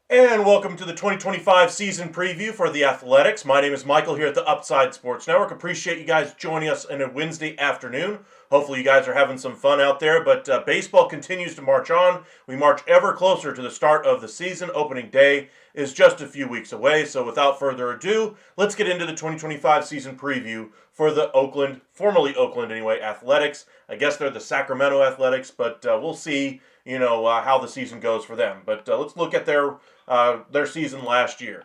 And welcome to the 2025 season preview for the Athletics. My name is Michael here at the Upside Sports Network. Appreciate you guys joining us on a Wednesday afternoon. Hopefully you guys are having some fun out there, but baseball continues to march on. We march ever closer to the start of the season. Opening day is just a few weeks away, so without further ado, let's get into the 2025 season preview for the Oakland, formerly Oakland anyway, Athletics. I guess they're the Sacramento Athletics, but we'll see, how the season goes for them. But let's look at their season last year.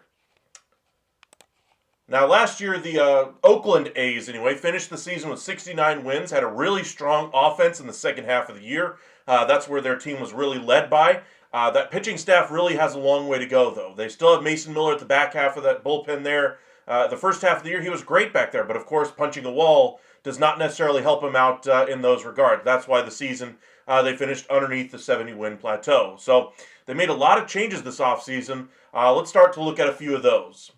Now, last year, the Oakland A's, anyway, finished the season with 69 wins, had a really strong offense in the second half of the year. That's where their team was really led by. That pitching staff really has a long way to go, though. They still have Mason Miller at the back half of that bullpen there. The first half of the year, he was great back there, but of course, punching a wall does not necessarily help him out in those regards. That's why the season, they finished underneath the 70-win plateau. So they made a lot of changes this offseason. Let's start to look at a few of those.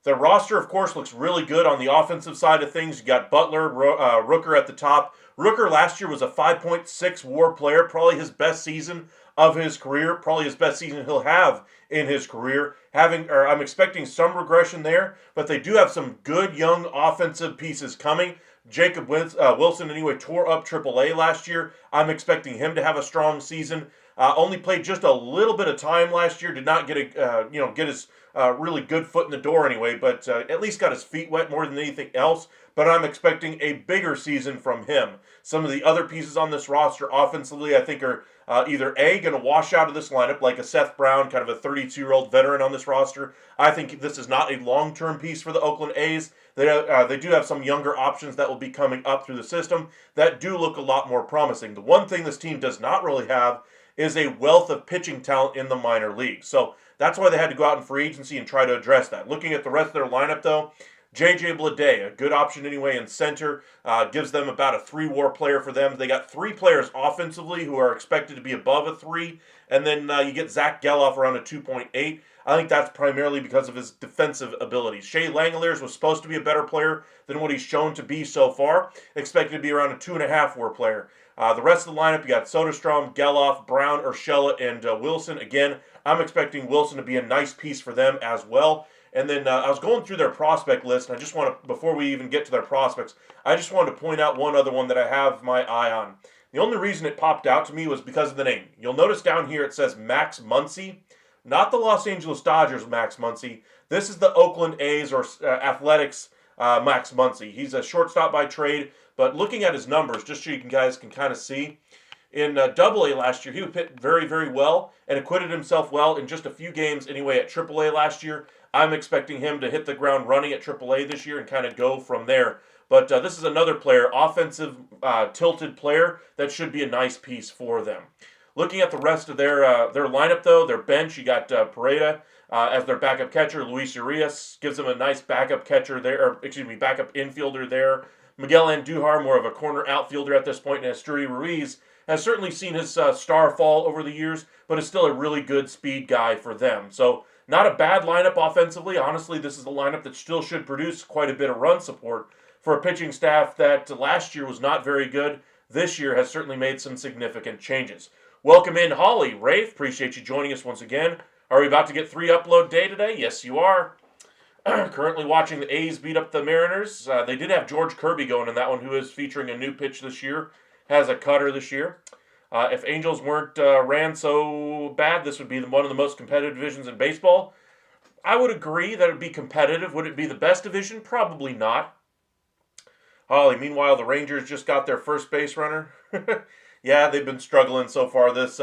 Their roster, of course, looks really good on the offensive side of things. You got Butler, Rooker at the top. Rooker last year was a 5.6 WAR player, probably his best season of his career, probably his best season he'll have in his career. I'm expecting some regression there, but they do have some good young offensive pieces coming. Jacob Wilson, anyway, tore up AAA last year. I'm expecting him to have a strong season. Only played just a little bit of time last year. Did not get his really good foot in the door anyway, but at least got his feet wet more than anything else. But I'm expecting a bigger season from him. Some of the other pieces on this roster offensively, I think, are either A, going to wash out of this lineup, like a Seth Brown, kind of a 32-year-old veteran on this roster. I think this is not a long-term piece for the Oakland A's. They do have some younger options that will be coming up through the system that do look a lot more promising. The one thing this team does not really have is a wealth of pitching talent in the minor leagues. So that's why they had to go out in free agency and try to address that. Looking at the rest of their lineup, though, J.J. Bleday, a good option anyway in center, gives them about a 3-WAR player for them. They got 3 players offensively who are expected to be above a 3, and then you get Zach Geloff around a 2.8. I think that's primarily because of his defensive abilities. Shea Langeliers was supposed to be a better player than what he's shown to be so far, expected to be around a 2.5-WAR player. The rest of the lineup, you got Soderstrom, Geloff, Brown, Urshela, and Wilson. Again, I'm expecting Wilson to be a nice piece for them as well. And then I was going through their prospect list, and I just want to, before we even get to their prospects, I just wanted to point out one other one that I have my eye on. The only reason it popped out to me was because of the name. You'll notice down here it says Max Muncy, not the Los Angeles Dodgers Max Muncy. This is the Oakland A's or Athletics Max Muncy. He's a shortstop by trade, but looking at his numbers, just so you guys can kind of see, in Double-A last year, he would hit very, very well and acquitted himself well in just a few games anyway at Triple-A last year. I'm expecting him to hit the ground running at Triple-A this year and kind of go from there. But this is another player, offensive tilted player, that should be a nice piece for them. Looking at the rest of their lineup, though, their bench, you got Pareda as their backup catcher. Luis Urias gives them a nice backup catcher there, backup infielder there. Miguel Andujar, more of a corner outfielder at this point, and Asturi Ruiz has certainly seen his star fall over the years, but is still a really good speed guy for them. So not a bad lineup offensively. Honestly, this is a lineup that still should produce quite a bit of run support for a pitching staff that last year was not very good. This year has certainly made some significant changes. Welcome in, Holly. Rafe, appreciate you joining us once again. Are we about to get 3 upload day today? Yes, you are. Currently watching the A's beat up the Mariners. They did have George Kirby going in that one, who is featuring a new pitch this year. Has a cutter this year. If Angels weren't ran so bad, this would be one of the most competitive divisions in baseball. I would agree that it would be competitive. Would it be the best division? Probably not. Holly, meanwhile, the Rangers just got their first base runner. Yeah, they've been struggling so far this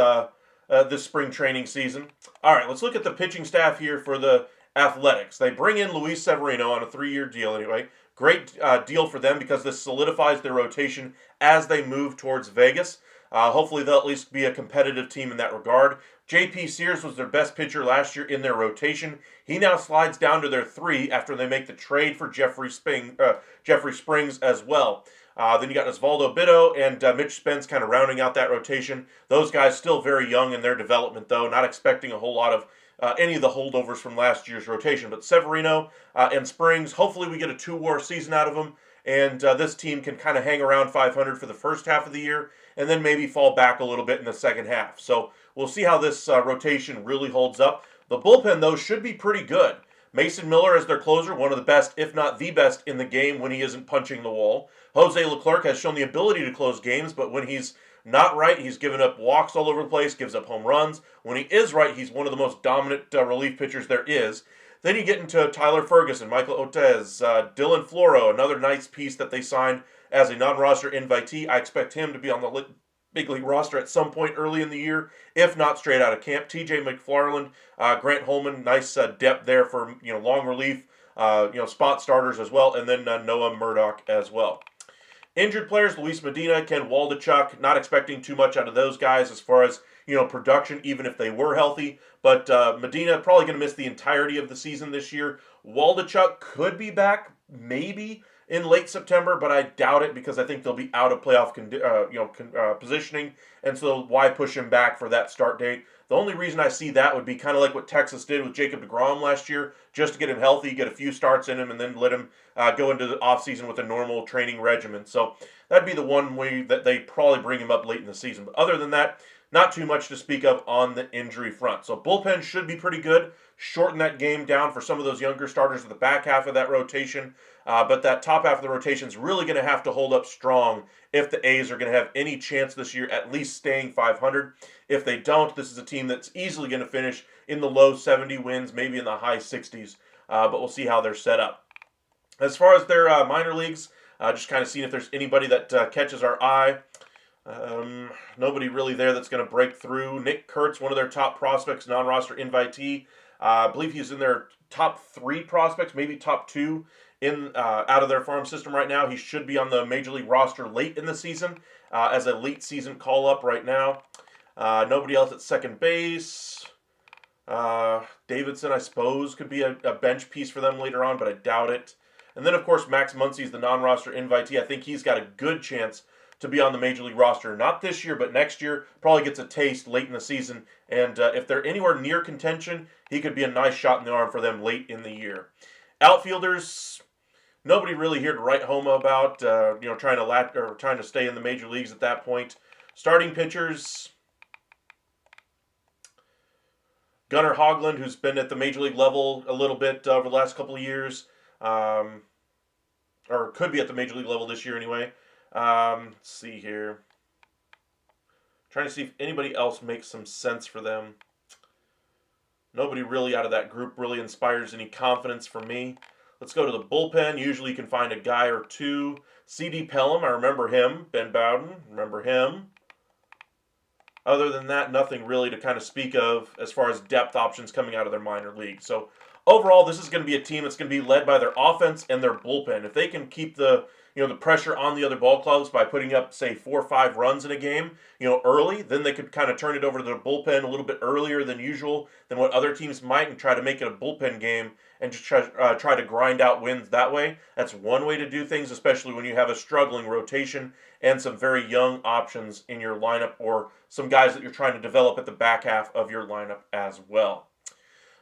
spring training season. All right, let's look at the pitching staff here for the Athletics. They bring in Luis Severino on a 3-year deal anyway. Great deal for them because this solidifies their rotation as they move towards Vegas. Hopefully they'll at least be a competitive team in that regard. J.P. Sears was their best pitcher last year in their rotation. He now slides down to their 3 after they make the trade for Jeffrey Springs as well. Then you got Osvaldo Bido and Mitch Spence kind of rounding out that rotation. Those guys still very young in their development, though. Not expecting a whole lot of any of the holdovers from last year's rotation. But Severino and Springs, hopefully we get a 2-war season out of them. And this team can kind of hang around 500 for the first half of the year and then maybe fall back a little bit in the second half. So we'll see how this rotation really holds up. The bullpen, though, should be pretty good. Mason Miller as their closer, one of the best, if not the best, in the game when he isn't punching the wall. Jose Leclerc has shown the ability to close games, but when he's not right, he's given up walks all over the place, gives up home runs. When he is right, he's one of the most dominant relief pitchers there is. Then you get into Tyler Ferguson, Michael Otez, Dylan Floro, another nice piece that they signed as a non-roster invitee. I expect him to be on the big league roster at some point early in the year, if not straight out of camp. TJ McFarland, Grant Holman, nice depth there for long relief, spot starters as well, and then Noah Murdoch as well. Injured players, Luis Medina, Ken Waldichuk, not expecting too much out of those guys as far as production, even if they were healthy. But Medina probably going to miss the entirety of the season this year. Waldichuk could be back, maybe in late September, but I doubt it because I think they'll be out of playoff positioning, and so why push him back for that start date? The only reason I see that would be kind of like what Texas did with Jacob deGrom last year, just to get him healthy, get a few starts in him, and then let him go into the offseason with a normal training regimen. So that'd be the one way that they probably bring him up late in the season. But other than that, not too much to speak of on the injury front. So bullpen should be pretty good. Shorten that game down for some of those younger starters at the back half of that rotation. But that top half of the rotation is really going to have to hold up strong if the A's are going to have any chance this year at least staying 500. If they don't, this is a team that's easily going to finish in the low 70 wins, maybe in the high 60s. But we'll see how they're set up. As far as their minor leagues, just kind of seeing if there's anybody that catches our eye. Nobody really there that's going to break through. Nick Kurtz, one of their top prospects, non-roster invitee. I believe he's in their top 3 prospects, maybe top 2 out of their farm system right now. He should be on the major league roster late in the season as a late season call-up right now. Nobody else at second base. Davidson, I suppose, could be a bench piece for them later on, but I doubt it. And then, of course, Max Muncy's the non-roster invitee. I think he's got a good chance to be on the major league roster. Not this year, but next year. Probably gets a taste late in the season. And if they're anywhere near contention, he could be a nice shot in the arm for them late in the year. Outfielders, nobody really here to write home about. Trying to stay in the major leagues at that point. Starting pitchers, Gunnar Hoglund, who's been at the major league level a little bit over the last couple of years, or could be at the major league level this year anyway. Let's see here. Trying to see if anybody else makes some sense for them. Nobody really out of that group really inspires any confidence for me. Let's go to the bullpen. Usually you can find a guy or two. C.D. Pelham, I remember him. Ben Bowden, remember him. Other than that, nothing really to kind of speak of as far as depth options coming out of their minor league. So overall, this is going to be a team that's going to be led by their offense and their bullpen. If they can keep the pressure on the other ball clubs by putting up, say, 4 or 5 runs in a game, early, then they could kind of turn it over to their bullpen a little bit earlier than usual than what other teams might, and try to make it a bullpen game and just try to grind out wins that way. That's one way to do things, especially when you have a struggling rotation and some very young options in your lineup, or some guys that you're trying to develop at the back half of your lineup as well.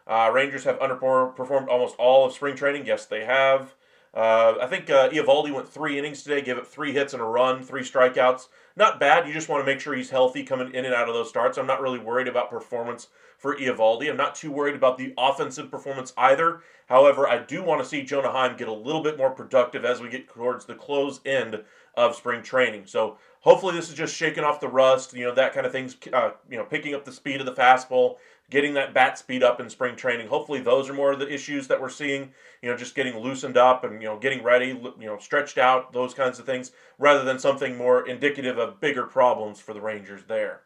Rangers have underperformed almost all of spring training. Yes, they have. I think Eovaldi went 3 innings today, gave up 3 hits and a run, 3 strikeouts. Not bad. You just want to make sure he's healthy coming in and out of those starts. I'm not really worried about performance for Eovaldi. I'm not too worried about the offensive performance either. However, I do want to see Jonah Heim get a little bit more productive as we get towards the close end of spring training. So hopefully this is just shaking off the rust, that kind of things, picking up the speed of the fastball, getting that bat speed up in spring training. Hopefully those are more of the issues that we're seeing, just getting loosened up and, getting ready, stretched out, those kinds of things, rather than something more indicative of bigger problems for the Rangers there.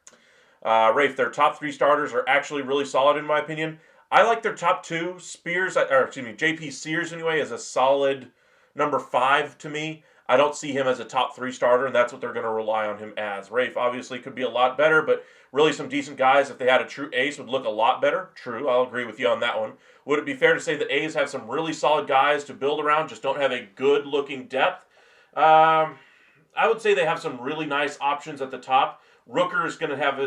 Rafe, their top 3 starters are actually really solid in my opinion. I like their top 2. JP Sears anyway, is a solid number 5 to me. I don't see him as a top 3 starter, and that's what they're going to rely on him as. Rafe obviously could be a lot better, but really some decent guys, if they had a true ace, would look a lot better. True, I'll agree with you on that one. Would it be fair to say the A's have some really solid guys to build around, just don't have a good-looking depth? I would say they have some really nice options at the top. Rooker is going to have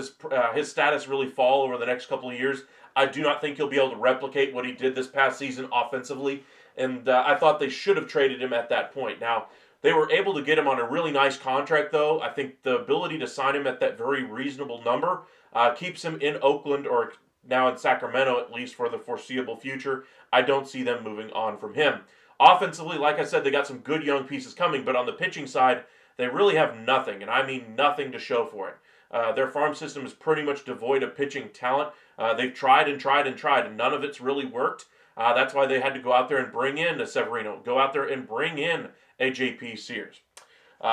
his status really fall over the next couple of years. I do not think he'll be able to replicate what he did this past season offensively, and I thought they should have traded him at that point. Now, they were able to get him on a really nice contract, though. I think the ability to sign him at that very reasonable number keeps him in Oakland, or now in Sacramento at least for the foreseeable future. I don't see them moving on from him. Offensively, like I said, they got some good young pieces coming, but on the pitching side, they really have nothing, and I mean nothing to show for it. Their farm system is pretty much devoid of pitching talent. They've tried and tried and tried, and none of it's really worked. That's why they had to go out there and bring in a Severino, go out there and bring in a JP Sears.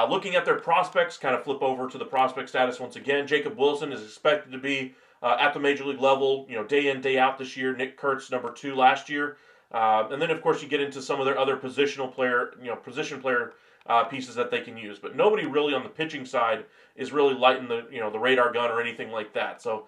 Looking at their prospects, kind of flip over to the prospect status once again. Jacob Wilson is expected to be at the major league level, day in, day out this year. Nick Kurtz, number 2 last year. And then, of course, you get into some of their other position player pieces that they can use. But nobody really on the pitching side is really lighting the radar gun or anything like that. So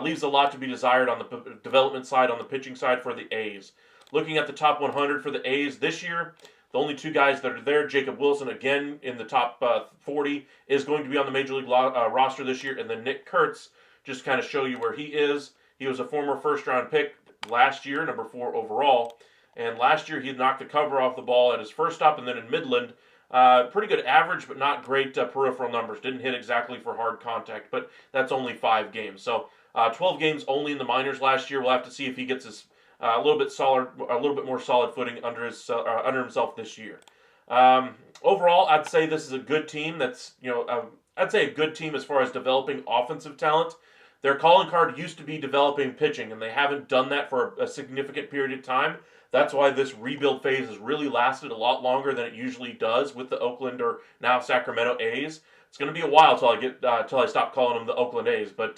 leaves a lot to be desired on the development side, on the pitching side for the A's. Looking at the top 100 for the A's this year, the only 2 guys that are there, Jacob Wilson, again, in the top 40, is going to be on the Major League roster this year. And then Nick Kurtz, just kind of show you where he is. He was a former first-round pick last year, number 4 overall. And last year, he had knocked the cover off the ball at his first stop, and then in Midland. Pretty good average, but not great peripheral numbers. Didn't hit exactly for hard contact, but that's only 5 games. So 12 games only in the minors last year. We'll have to see if he gets his a little bit more solid footing under himself this year. Overall, I'd say this is a good team. I'd say a good team as far as developing offensive talent. Their calling card used to be developing pitching, and they haven't done that for a significant period of time. That's why this rebuild phase has really lasted a lot longer than it usually does with the Oakland or now Sacramento A's. It's going to be a while till I stop calling them the Oakland A's, but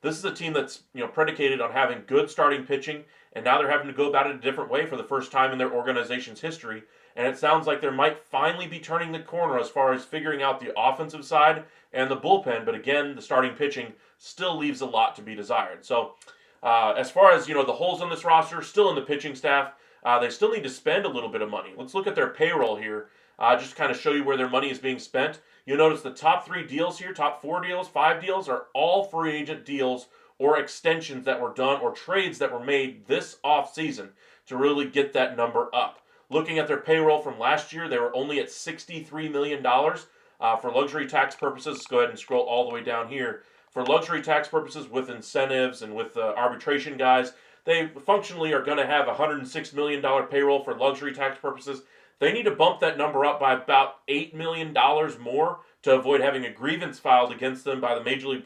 this is a team that's predicated on having good starting pitching, and now they're having to go about it a different way for the first time in their organization's history. And it sounds like they might finally be turning the corner as far as figuring out the offensive side and the bullpen. But again, the starting pitching still leaves a lot to be desired. So as far as the holes on this roster, still in the pitching staff, they still need to spend a little bit of money. Let's look at their payroll here, just to kind of show you where their money is being spent. You'll notice the top 3 deals here, top 4 deals, 5 deals, are all free agent deals or extensions that were done or trades that were made this offseason to really get that number up. Looking at their payroll from last year, they were only at $63 million. For luxury tax purposes, let's go ahead and scroll all the way down here. For luxury tax purposes, with incentives and with arbitration guys, they functionally are going to have a $106 million payroll for luxury tax purposes. They need to bump that number up by about $8 million more to avoid having a grievance filed against them by the Major League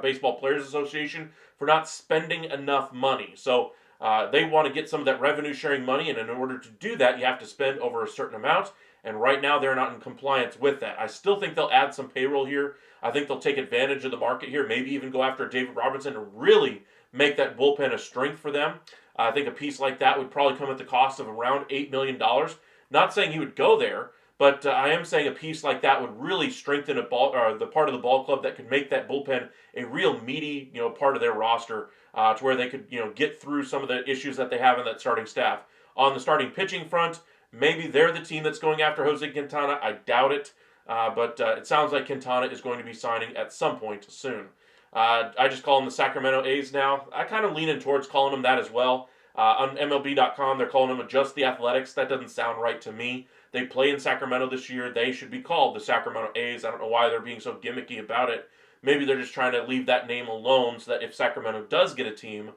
Baseball Players Association for not spending enough money. So they want to get some of that revenue sharing money, and in order to do that, you have to spend over a certain amount. And right now, they're not in compliance with that. I still think they'll add some payroll here. I think they'll take advantage of the market here, maybe even go after David Robinson and really make that bullpen a strength for them. I think a piece like that would probably come at the cost of around $8 million. Not saying he would go there, but I am saying a piece like that would really strengthen the part of the ball club that could make that bullpen a real meaty, part of their roster, to where they could, get through some of the issues that they have in that starting staff. On the starting pitching front, maybe they're the team that's going after Jose Quintana. I doubt it, but it sounds like Quintana is going to be signing at some point soon. I just call them the Sacramento A's now. I kind of lean in towards calling them that as well. On MLB.com, they're calling them just the Athletics. That doesn't sound right to me. They play in Sacramento this year. They should be called the Sacramento A's. I don't know why they're being so gimmicky about it. Maybe they're just trying to leave that name alone so that if Sacramento does get a team,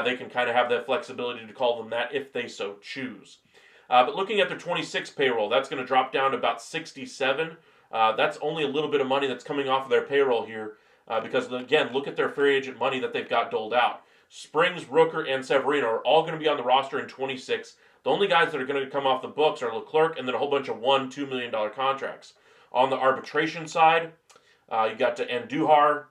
they can kind of have that flexibility to call them that if they so choose. But looking at their 26 payroll, that's going to drop down to about 67. That's only a little bit of money that's coming off of their payroll here. Because, again, look at their free agent money that they've got doled out. Springs, Rooker, and Severino are all going to be on the roster in 26. The only guys that are going to come off the books are Leclerc and then a whole bunch of $1-2 million contracts. On the arbitration side, you got to Andujar.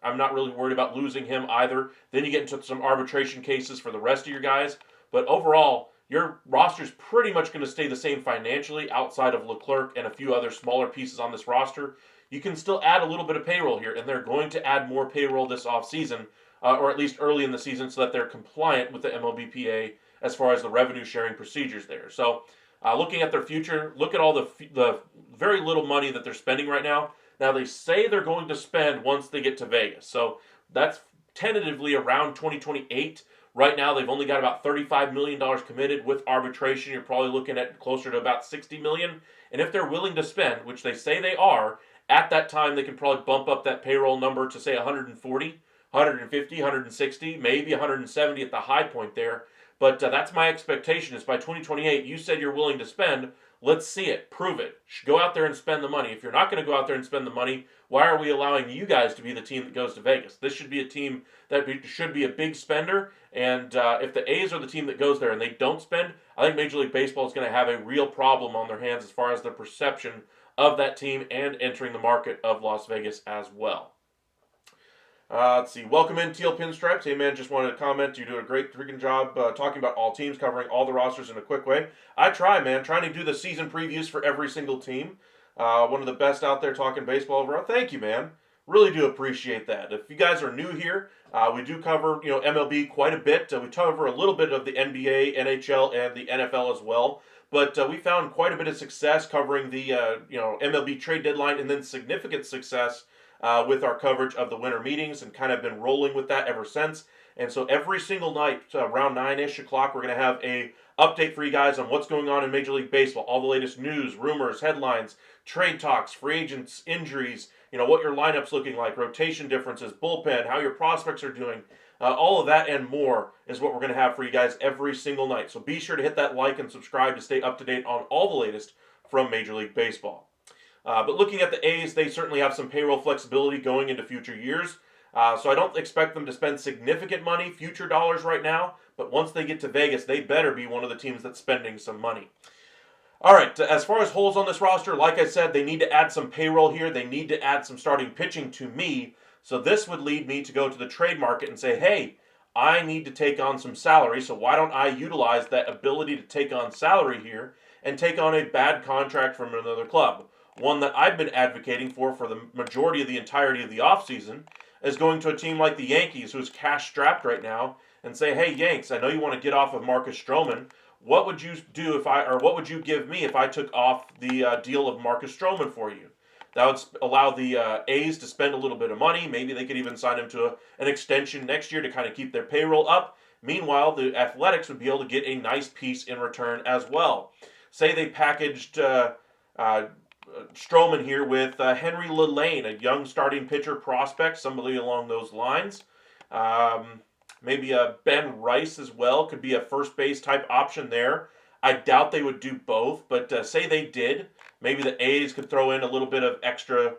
I'm not really worried about losing him either. Then you get into some arbitration cases for the rest of your guys. But overall, your roster's pretty much going to stay the same financially outside of Leclerc and a few other smaller pieces on this roster. You can still add a little bit of payroll here, and they're going to add more payroll this offseason, or at least early in the season, so that they're compliant with the MLBPA as far as the revenue sharing procedures there. So looking at their future, look at all the very little money that they're spending right now. Now, they say they're going to spend once they get to Vegas. So that's tentatively around 2028. Right now, they've only got about $35 million committed. With arbitration, you're probably looking at closer to about $60 million. And if they're willing to spend, which they say they are, at that time, they can probably bump up that payroll number to, say, 140, 150, 160, maybe 170 at the high point there. But that's my expectation is by 2028, you said you're willing to spend. Let's see it. Prove it. Go out there and spend the money. If you're not going to go out there and spend the money, why are we allowing you guys to be the team that goes to Vegas? This should be a team that should be a big spender. And if the A's are the team that goes there and they don't spend, I think Major League Baseball is going to have a real problem on their hands as far as the perception of that team and entering the market of Las Vegas as well. Let's see. Welcome in, Teal Pinstripes. Hey, man, just wanted to comment. You do a great freaking job talking about all teams, covering all the rosters in a quick way. I try, man. Trying to do the season previews for every single team. One of the best out there talking baseball overall. Thank you, man. Really do appreciate that. If you guys are new here, we do cover MLB quite a bit. We cover a little bit of the NBA, NHL, and the NFL as well. But we found quite a bit of success covering the MLB trade deadline, and then significant success with our coverage of the winter meetings, and kind of been rolling with that ever since. And so every single night, around 9-ish o'clock, we're going to have a update for you guys on what's going on in Major League Baseball. All the latest news, rumors, headlines, trade talks, free agents, injuries, what your lineup's looking like, rotation differences, bullpen, how your prospects are doing. All of that and more is what we're going to have for you guys every single night. So be sure to hit that like and subscribe to stay up to date on all the latest from Major League Baseball. But looking at the A's, they certainly have some payroll flexibility going into future years. So I don't expect them to spend significant money, future dollars right now. But once they get to Vegas, they better be one of the teams that's spending some money. All right, as far as holes on this roster, like I said, they need to add some payroll here. They need to add some starting pitching to me. So this would lead me to go to the trade market and say, hey, I need to take on some salary. So why don't I utilize that ability to take on salary here and take on a bad contract from another club? One that I've been advocating for the majority of the entirety of the offseason is going to a team like the Yankees, who's cash-strapped right now, and say, hey, Yanks, I know you want to get off of Marcus Stroman. What would you do what would you give me if I took off the deal of Marcus Stroman for you? That would allow the A's to spend a little bit of money. Maybe they could even sign him to an extension next year to kind of keep their payroll up. Meanwhile, the Athletics would be able to get a nice piece in return as well. Say they packaged Stroman here with Henry LaLane, a young starting pitcher prospect, somebody along those lines. Maybe Ben Rice as well could be a first base type option there. I doubt they would do both, but say they did. Maybe the A's could throw in a little bit of extra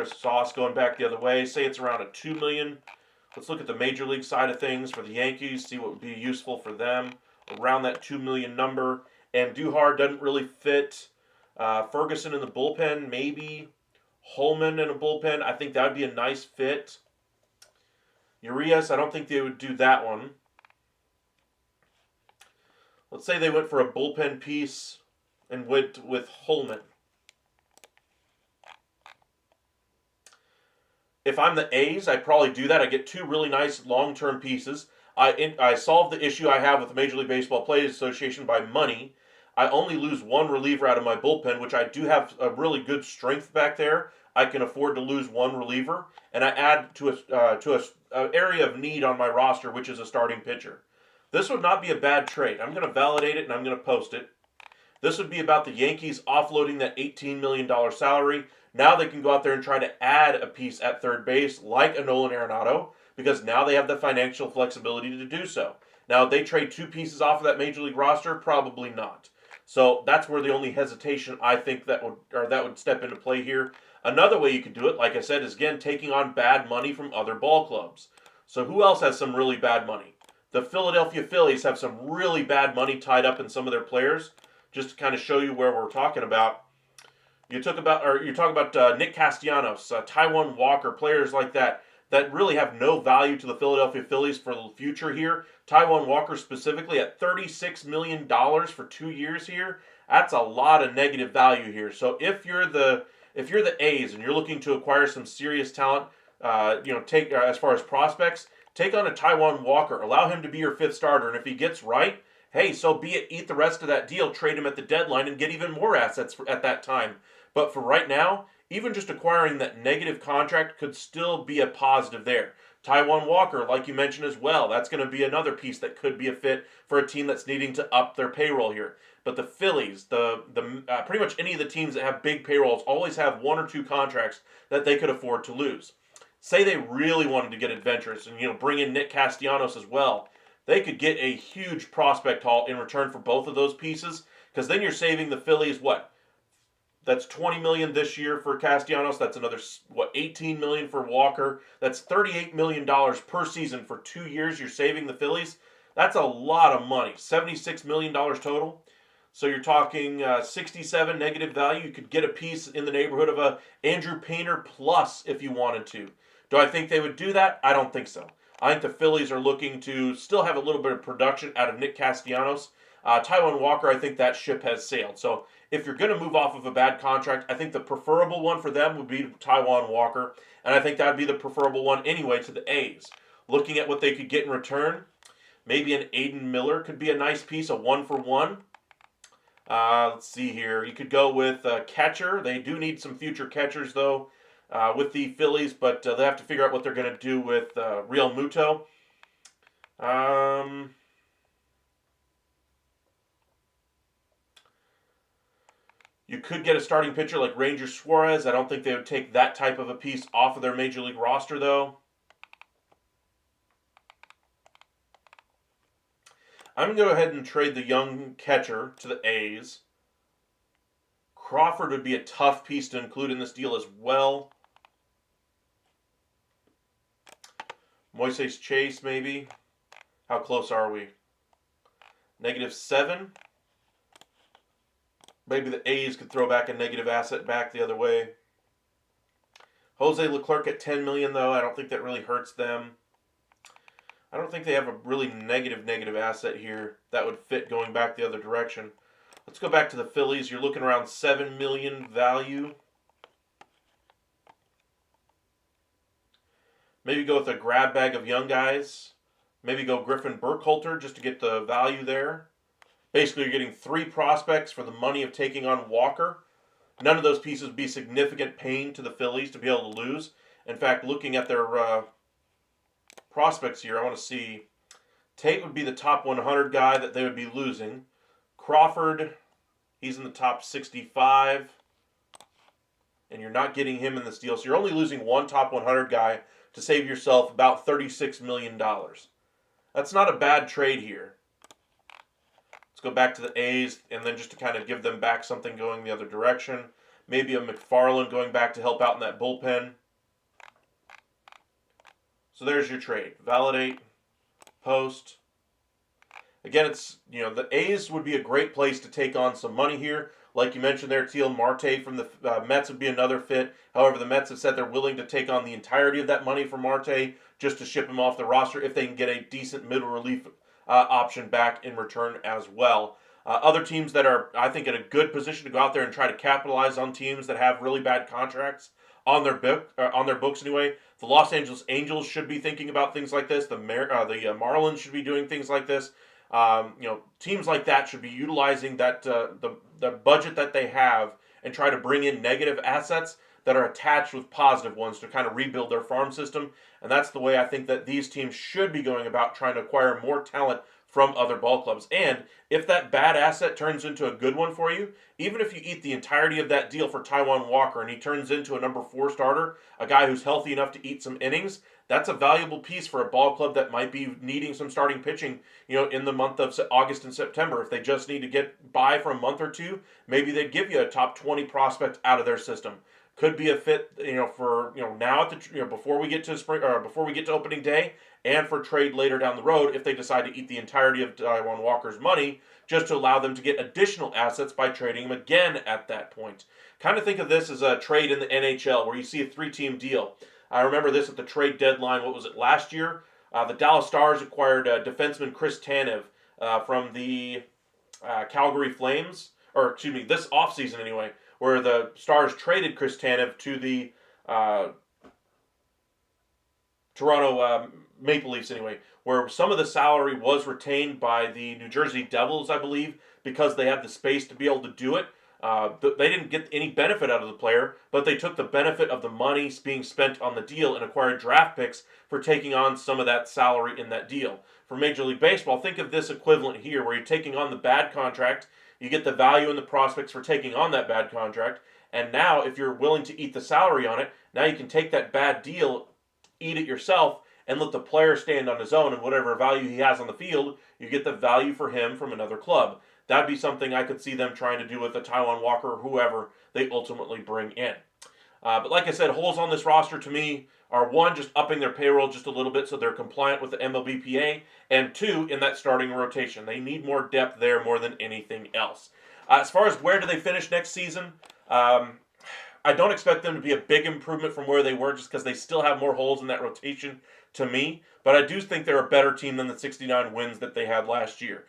sauce going back the other way. Say it's around a $2 million. Let's look at the major league side of things for the Yankees, see what would be useful for them. Around that $2 million number. And Duhar doesn't really fit. Ferguson in the bullpen, maybe. Holman in a bullpen, I think that would be a nice fit. Urias, I don't think they would do that one. Let's say they went for a bullpen piece and went with Holman. If I'm the A's, I'd probably do that. I get two really nice long-term pieces. I solve the issue I have with the Major League Baseball Players Association by money. I only lose one reliever out of my bullpen, which I do have a really good strength back there. I can afford to lose one reliever, and I add to a area of need on my roster, which is a starting pitcher. This would not be a bad trade. I'm going to validate it and I'm going to post it. This would be about the Yankees offloading that $18 million salary. Now they can go out there and try to add a piece at third base like a Nolan Arenado because now they have the financial flexibility to do so. Now, they trade two pieces off of that Major League roster? Probably not. So that's where the only hesitation I think that would step into play here. Another way you could do it, like I said, is again taking on bad money from other ball clubs. So who else has some really bad money? The Philadelphia Phillies have some really bad money tied up in some of their players. Just to kind of show you where we're talking about. You're talking about Nick Castellanos, Taijuan Walker, players like that really have no value to the Philadelphia Phillies for the future here. Taijuan Walker specifically at $36 million for 2 years here. That's a lot of negative value here. So if you're the A's and you're looking to acquire some serious talent, as far as prospects, take on a Taijuan Walker. Allow him to be your fifth starter, and if he gets right, hey, so be it. Eat the rest of that deal, trade him at the deadline, and get even more assets at that time. But for right now, even just acquiring that negative contract could still be a positive there. Taijuan Walker, like you mentioned as well, that's going to be another piece that could be a fit for a team that's needing to up their payroll here. But the Phillies, pretty much any of the teams that have big payrolls always have one or two contracts that they could afford to lose. Say they really wanted to get adventurous and bring in Nick Castellanos as well. They could get a huge prospect haul in return for both of those pieces, because then you're saving the Phillies what? That's $20 million this year for Castellanos. That's another $18 million for Walker. That's $38 million per season for 2 years. You're saving the Phillies. That's a lot of money. $76 million total. So you're talking 67 negative value. You could get a piece in the neighborhood of a Andrew Painter plus if you wanted to. Do I think they would do that? I don't think so. I think the Phillies are looking to still have a little bit of production out of Nick Castellanos. Taijuan Walker, I think that ship has sailed. So if you're going to move off of a bad contract, I think the preferable one for them would be Taijuan Walker. And I think that would be the preferable one anyway to the A's. Looking at what they could get in return, maybe an Aiden Miller could be a nice piece, a 1-for-1. Let's see here. You could go with a catcher. They do need some future catchers, though, with the Phillies, but they have to figure out what they're going to do with Real Muto. You could get a starting pitcher like Ranger Suarez. I don't think they would take that type of a piece off of their Major League roster, though. I'm going to go ahead and trade the young catcher to the A's. Crawford would be a tough piece to include in this deal as well. Moises Chase, maybe. How close are we? -7. Maybe the A's could throw back a negative asset back the other way. Jose Leclerc at $10 million, though. I don't think that really hurts them. I don't think they have a really negative asset here that would fit going back the other direction. Let's go back to the Phillies. You're looking around $7 million value. Maybe go with a grab bag of young guys. Maybe go Griffin Burkhalter just to get the value there. Basically, you're getting 3 prospects for the money of taking on Walker. None of those pieces would be significant pain to the Phillies to be able to lose. In fact, looking at their prospects here, I want to see. Tate would be the top 100 guy that they would be losing. Crawford, he's in the top 65. And you're not getting him in this deal. So you're only losing one top 100 guy to save yourself about $36 million. That's not a bad trade here. Let's go back to the A's, and then just to kind of give them back something going the other direction. Maybe a McFarland going back to help out in that bullpen. So there's your trade. Validate, post. Again, it's, the A's would be a great place to take on some money here. Like you mentioned there, Teal Marte from the Mets would be another fit. However, the Mets have said they're willing to take on the entirety of that money for Marte just to ship him off the roster if they can get a decent middle relief option back in return as well. Other teams that are, I think, in a good position to go out there and try to capitalize on teams that have really bad contracts on their books anyway. The Los Angeles Angels should be thinking about things like this. The Marlins should be doing things like this. Teams like that should be utilizing the budget that they have and try to bring in negative assets that are attached with positive ones to kind of rebuild their farm system. And that's the way I think that these teams should be going about trying to acquire more talent from other ball clubs. And if that bad asset turns into a good one for you, even if you eat the entirety of that deal for Taijuan Walker and he turns into a number 4 starter, a guy who's healthy enough to eat some innings, that's a valuable piece for a ball club that might be needing some starting pitching, in the month of August and September. If they just need to get by for a month or two, maybe they'd give you a top 20 prospect out of their system. Could be a fit, for now at the before we get to spring or before we get to opening day, and for trade later down the road if they decide to eat the entirety of Taijuan Walker's money, just to allow them to get additional assets by trading him again at that point. Kind of think of this as a trade in the NHL where you see a 3-team deal. I remember this at the trade deadline. What was it, last year? The Dallas Stars acquired defenseman Chris Tanev from the Calgary Flames, or excuse me, this offseason anyway, where the Stars traded Chris Tanev to the Toronto Maple Leafs anyway, where some of the salary was retained by the New Jersey Devils, I believe, because they had the space to be able to do it. They didn't get any benefit out of the player, but they took the benefit of the money being spent on the deal and acquired draft picks for taking on some of that salary in that deal. For Major League Baseball, think of this equivalent here, where you're taking on the bad contract, you get the value in the prospects for taking on that bad contract, and now if you're willing to eat the salary on it, now you can take that bad deal, eat it yourself, and let the player stand on his own, and whatever value he has on the field, you get the value for him from another club. That'd be something I could see them trying to do with the Taijuan Walker or whoever they ultimately bring in. But like I said, holes on this roster to me are, one, just upping their payroll just a little bit so they're compliant with the MLBPA, and two, in that starting rotation. They need more depth there more than anything else. As far as where do they finish next season, I don't expect them to be a big improvement from where they were just because they still have more holes in that rotation to me, but I do think they're a better team than the 69 wins that they had last year.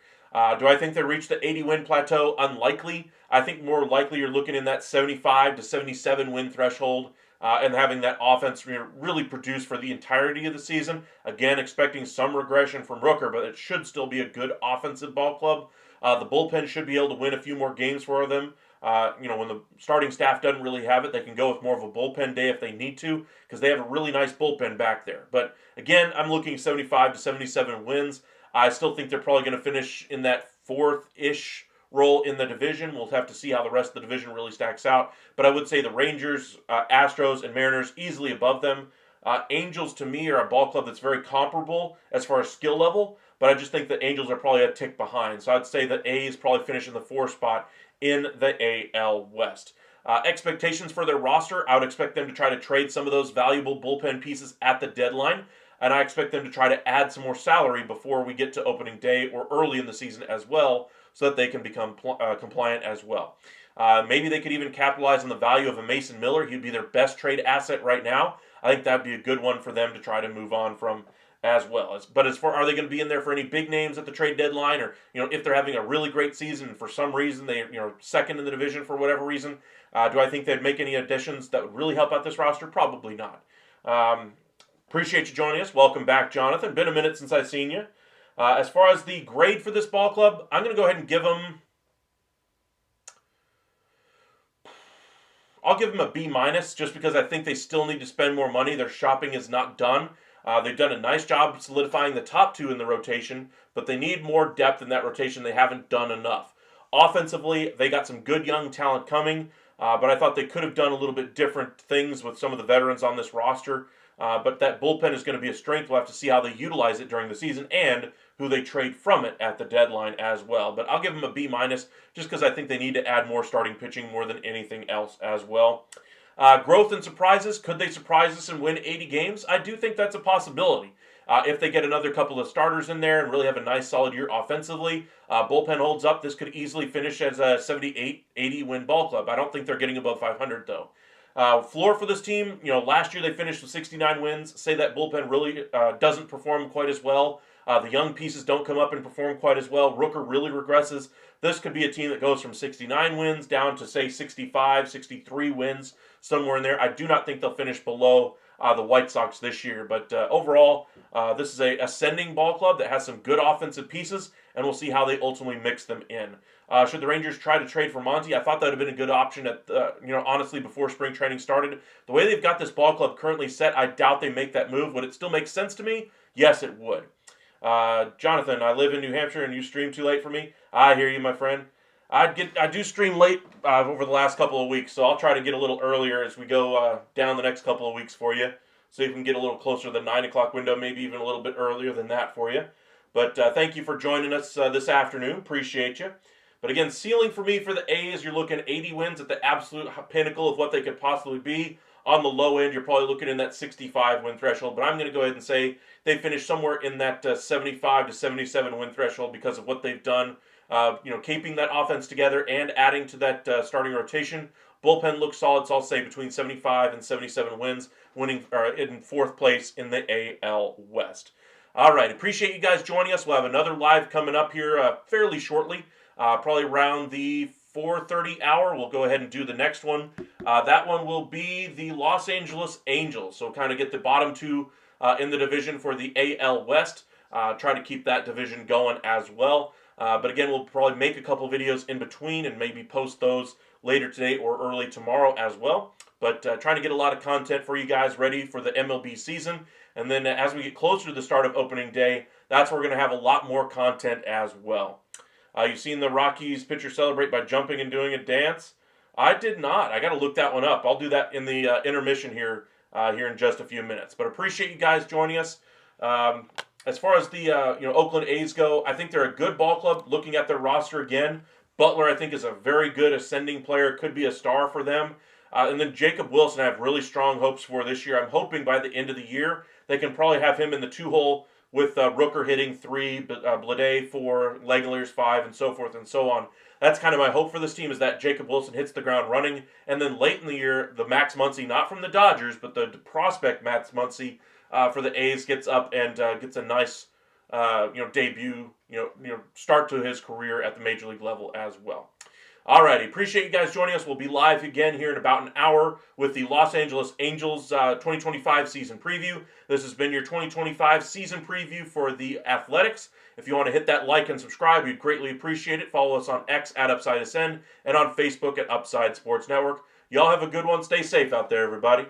Do I think they reached the 80-win plateau? Unlikely. I think more likely you're looking in that 75 to 77 win threshold and having that offense really produce for the entirety of the season. Again, expecting some regression from Rooker, but it should still be a good offensive ball club. The bullpen should be able to win a few more games for them. When the starting staff doesn't really have it, they can go with more of a bullpen day if they need to, because they have a really nice bullpen back there. But again, I'm looking 75 to 77 wins. I still think they're probably going to finish in that 4th-ish role in the division. We'll have to see how the rest of the division really stacks out. But I would say the Rangers, Astros, and Mariners easily above them. Angels, to me, are a ball club that's very comparable as far as skill level, but I just think the Angels are probably a tick behind. So I'd say that A's probably finish in the 4th spot in the AL West. Expectations for their roster, I would expect them to try to trade some of those valuable bullpen pieces at the deadline, and I expect them to try to add some more salary before we get to opening day or early in the season as well, so that they can become compliant as well. Maybe they could even capitalize on the value of a Mason Miller. He'd be their best trade asset right now. I think that'd be a good one for them to try to move on from as well. But as far, are they going to be in there for any big names at the trade deadline, or if they're having a really great season and for some reason they second in the division for whatever reason, do I think they'd make any additions that would really help out this roster? Probably not. Appreciate you joining us. Welcome back, Jonathan. Been a minute since I've seen you. As far as the grade for this ball club, I'm going to go ahead and give them. I'll give them a B-, just because I think they still need to spend more money. Their shopping is not done. They've done a nice job solidifying the top 2 in the rotation, but they need more depth in that rotation. They haven't done enough. Offensively, they got some good young talent coming, but I thought they could have done a little bit different things with some of the veterans on this roster. But that bullpen is going to be a strength. We'll have to see how they utilize it during the season and who they trade from it at the deadline as well. But I'll give them a B- just because I think they need to add more starting pitching more than anything else as well. Growth and surprises. Could they surprise us and win 80 games? I do think that's a possibility. If they get another couple of starters in there and really have a nice solid year offensively, bullpen holds up, this could easily finish as a 78, 80 win ball club. I don't think they're getting above 500 though. Floor for this team, last year they finished with 69 wins. Say that bullpen really doesn't perform quite as well. The young pieces don't come up and perform quite as well. Rooker really regresses. This could be a team that goes from 69 wins down to, say, 65, 63 wins, somewhere in there. I do not think they'll finish below the White Sox this year. But overall, this is a ascending ball club that has some good offensive pieces, and we'll see how they ultimately mix them in. Should the Rangers try to trade for Monty? I thought that would have been a good option at honestly before spring training started. The way they've got this ball club currently set, I doubt they make that move. Would it still make sense to me? Yes, it would. Jonathan, I live in New Hampshire and you stream too late for me. I hear you, my friend. I do stream late over the last couple of weeks, so I'll try to get a little earlier as we go down the next couple of weeks for you, so you can get a little closer to the 9 o'clock window, maybe even a little bit earlier than that for you. But thank you for joining us this afternoon. Appreciate you. But again, ceiling for me for the A's, you're looking 80 wins at the absolute pinnacle of what they could possibly be. On the low end, you're probably looking in that 65 win threshold. But I'm going to go ahead and say they finish somewhere in that 75 to 77 win threshold because of what they've done. Keeping that offense together and adding to that starting rotation. Bullpen looks solid, so I'll say between 75 and 77 wins, winning in fourth place in the AL West. All right, appreciate you guys joining us. We'll have another live coming up here fairly shortly, probably around the 4:30 hour. We'll go ahead and do the next one. That one will be the Los Angeles Angels. So kind of get the bottom two in the division for the AL West. Try to keep that division going as well. But again, we'll probably make a couple videos in between and maybe post those later today or early tomorrow as well. But trying to get a lot of content for you guys ready for the MLB season. And then as we get closer to the start of opening day, that's where we're going to have a lot more content as well. You've seen the Rockies pitcher celebrate by jumping and doing a dance? I did not. I got to look that one up. I'll do that in the intermission here in just a few minutes. But appreciate you guys joining us. As far as the Oakland A's go, I think they're a good ball club. Looking at their roster again, Butler I think is a very good ascending player. Could be a star for them. And then Jacob Wilson I have really strong hopes for this year. I'm hoping by the end of the year they can probably have him in the 2-hole with Rooker hitting 3, Blade 4, Langeliers 5, and so forth and so on. That's kind of my hope for this team, is that Jacob Wilson hits the ground running. And then late in the year, the Max Muncy, not from the Dodgers, but the prospect Max Muncy for the A's gets up and gets a nice debut, start to his career at the major league level as well. Alrighty, appreciate you guys joining us. We'll be live again here in about an hour with the Los Angeles Angels 2025 season preview. This has been your 2025 season preview for the Athletics. If you want to hit that like and subscribe, we'd greatly appreciate it. Follow us on X at UpsideSN and on Facebook at Upside Sports Network. Y'all have a good one. Stay safe out there, everybody.